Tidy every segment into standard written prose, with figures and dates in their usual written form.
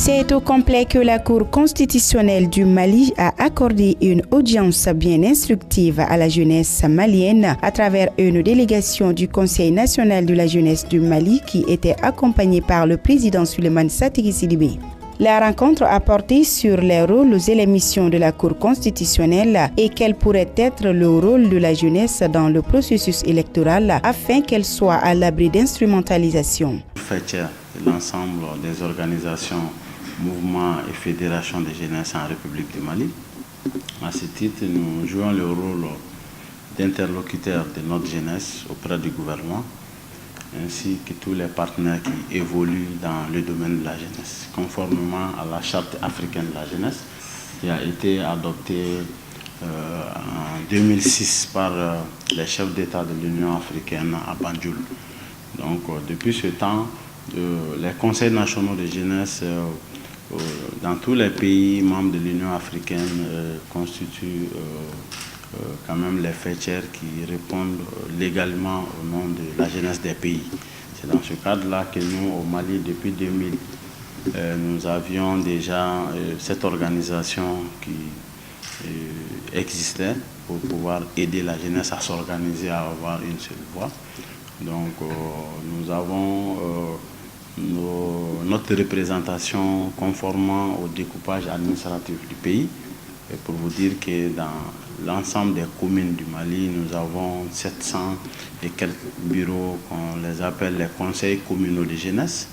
C'est au complet que la Cour constitutionnelle du Mali a accordé une audience bien instructive à la jeunesse malienne à travers une délégation du Conseil national de la jeunesse du Mali qui était accompagnée par le président Souleymane Sategui Sidibé. La rencontre a porté sur les rôles et les missions de la Cour constitutionnelle et quel pourrait être le rôle de la jeunesse dans le processus électoral afin qu'elle soit à l'abri d'instrumentalisation. L'ensemble des organisations, mouvements et fédérations de jeunesse en République du Mali. À ce titre, nous jouons le rôle d'interlocuteur de notre jeunesse auprès du gouvernement, ainsi que tous les partenaires qui évoluent dans le domaine de la jeunesse, conformément à la Charte africaine de la jeunesse, qui a été adoptée en 2006 par les chefs d'État de l'Union africaine à Banjul. Donc, depuis ce temps, les conseils nationaux de jeunesse dans tous les pays membres de l'Union africaine constituent quand même les faîtières qui répondent légalement au nom de la jeunesse des pays. C'est dans ce cadre-là que nous, au Mali, depuis 2000, nous avions déjà cette organisation qui existait pour pouvoir aider la jeunesse à s'organiser, à avoir une seule voix. Donc nous avons notre représentation conformément au découpage administratif du pays. Et pour vous dire que dans l'ensemble des communes du Mali, nous avons 700 et quelques bureaux qu'on les appelle les conseils communaux de jeunesse.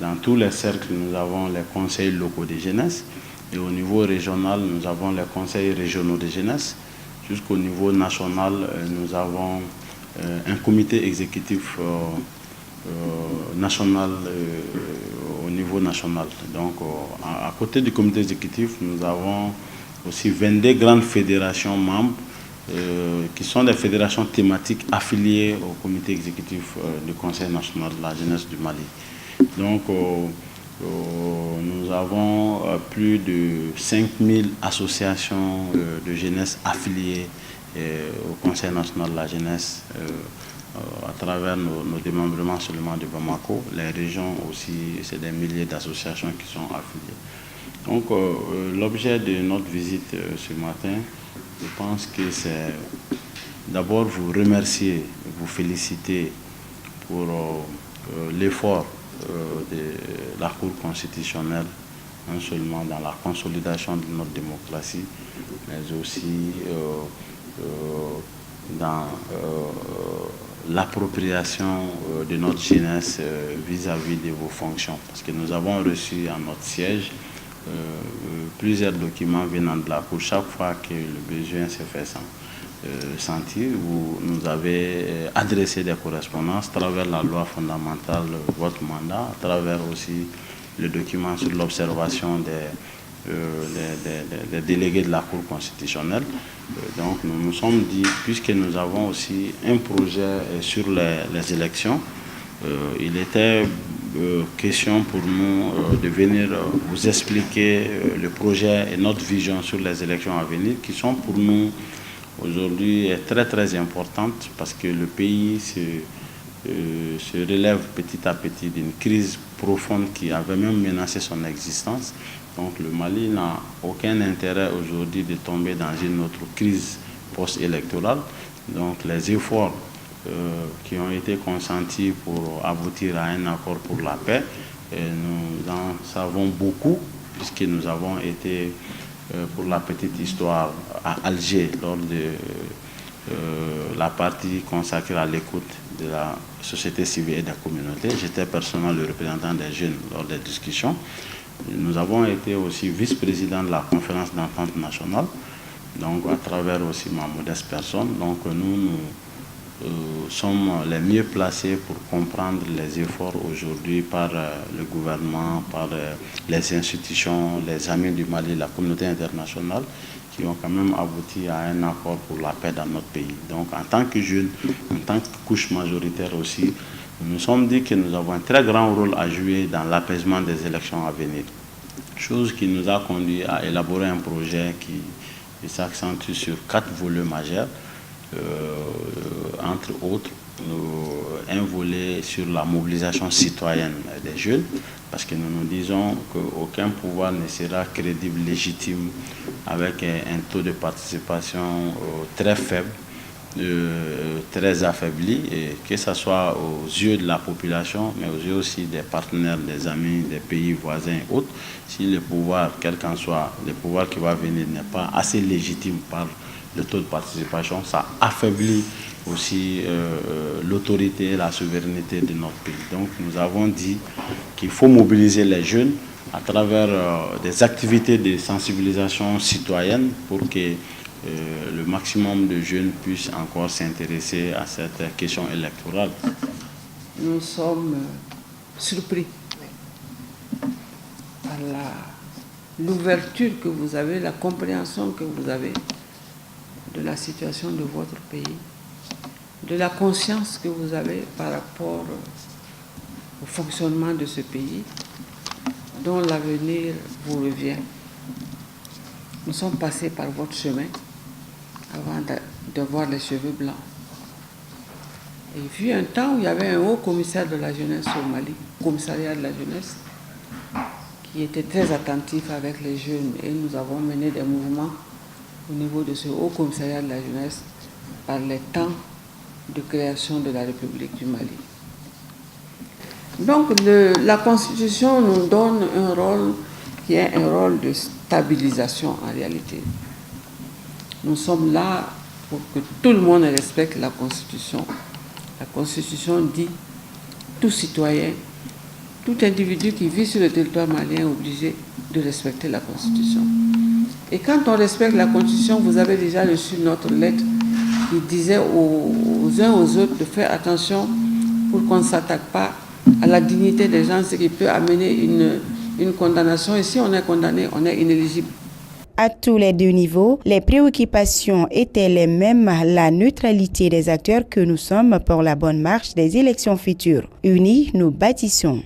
Dans tous les cercles, nous avons les conseils locaux de jeunesse. Et au niveau régional, nous avons les conseils régionaux de jeunesse. Jusqu'au niveau national, nous avons un comité exécutif national au niveau national. Donc, à côté du comité exécutif, nous avons aussi 22 grandes fédérations membres qui sont des fédérations thématiques affiliées au comité exécutif du Conseil national de la jeunesse du Mali. Donc, nous avons plus de 5000 associations de jeunesse affiliées au Conseil national de la jeunesse à travers nos démembrements seulement de Bamako. Les régions aussi, c'est des milliers d'associations qui sont affiliées. Donc l'objet de notre visite ce matin, je pense que c'est d'abord vous remercier, vous féliciter pour l'effort de la Cour constitutionnelle, non seulement dans la consolidation de notre démocratie, mais aussi dans l'appropriation de notre jeunesse vis-à-vis de vos fonctions. Parce que nous avons reçu à notre siège plusieurs documents venant de la Cour. Chaque fois que le besoin se fait sentir, vous nous avez adressé des correspondances à travers la loi fondamentale, votre mandat, à travers aussi le document sur l'observation des délégués de la Cour constitutionnelle. Donc nous nous sommes dit, puisque nous avons aussi un projet sur les élections, il était question pour nous de venir vous expliquer le projet et notre vision sur les élections à venir, qui sont pour nous aujourd'hui très très importantes, parce que le pays se relève petit à petit d'une crise profonde qui avait même menacé son existence. Donc le Mali n'a aucun intérêt aujourd'hui de tomber dans une autre crise post-électorale. Donc les efforts qui ont été consentis pour aboutir à un accord pour la paix, et nous en savons beaucoup, puisque nous avons été, pour la petite histoire, à Alger lors de la partie consacrée à l'écoute de la société civile et des communautés. J'étais personnellement le représentant des jeunes lors des discussions. Nous avons été aussi vice-président de la conférence d'entente nationale, donc à travers aussi ma modeste personne. Donc nous sommes les mieux placés pour comprendre les efforts aujourd'hui par le gouvernement, par les institutions, les amis du Mali, la communauté internationale, qui ont quand même abouti à un accord pour la paix dans notre pays. Donc en tant que jeunes, en tant que couche majoritaire aussi, nous nous sommes dit que nous avons un très grand rôle à jouer dans l'apaisement des élections à venir. Chose qui nous a conduit à élaborer un projet qui s'accentue sur 4 volets majeurs, entre autres un volet sur la mobilisation citoyenne des jeunes, parce que nous nous disons qu'aucun pouvoir ne sera crédible, légitime, avec un taux de participation très faible, très affaibli, et que ce soit aux yeux de la population, mais aux yeux aussi des partenaires, des amis, des pays voisins et autres. Si le pouvoir, quel qu'en soit le pouvoir qui va venir, n'est pas assez légitime par le taux de participation, ça affaiblit aussi l'autorité et la souveraineté de notre pays. Donc nous avons dit qu'il faut mobiliser les jeunes à travers des activités de sensibilisation citoyenne pour que le maximum de jeunes puissent encore s'intéresser à cette question électorale. Nous sommes surpris par l'ouverture que vous avez, la compréhension que vous avez de la situation de votre pays, de la conscience que vous avez par rapport au fonctionnement de ce pays, dont l'avenir vous revient. Nous sommes passés par votre chemin avant d'avoir les cheveux blancs. Et il fut un temps où il y avait un haut commissaire de la jeunesse au Mali, commissariat de la jeunesse, qui était très attentif avec les jeunes, et nous avons mené des mouvements au niveau de ce haut commissariat de la jeunesse par les temps de création de la République du Mali. Donc la Constitution nous donne un rôle qui est un rôle de stabilisation en réalité. Nous sommes là pour que tout le monde respecte la Constitution. La Constitution dit tout citoyen, tout individu qui vit sur le territoire malien est obligé de respecter la Constitution. Et quand on respecte la Constitution, vous avez déjà reçu notre lettre qui disait aux uns aux autres de faire attention pour qu'on ne s'attaque pas à la dignité des gens, ce qui peut amener une condamnation. Et si on est condamné, on est inéligible. À tous les deux niveaux, les préoccupations étaient les mêmes, la neutralité des acteurs que nous sommes pour la bonne marche des élections futures. Unis, nous bâtissons.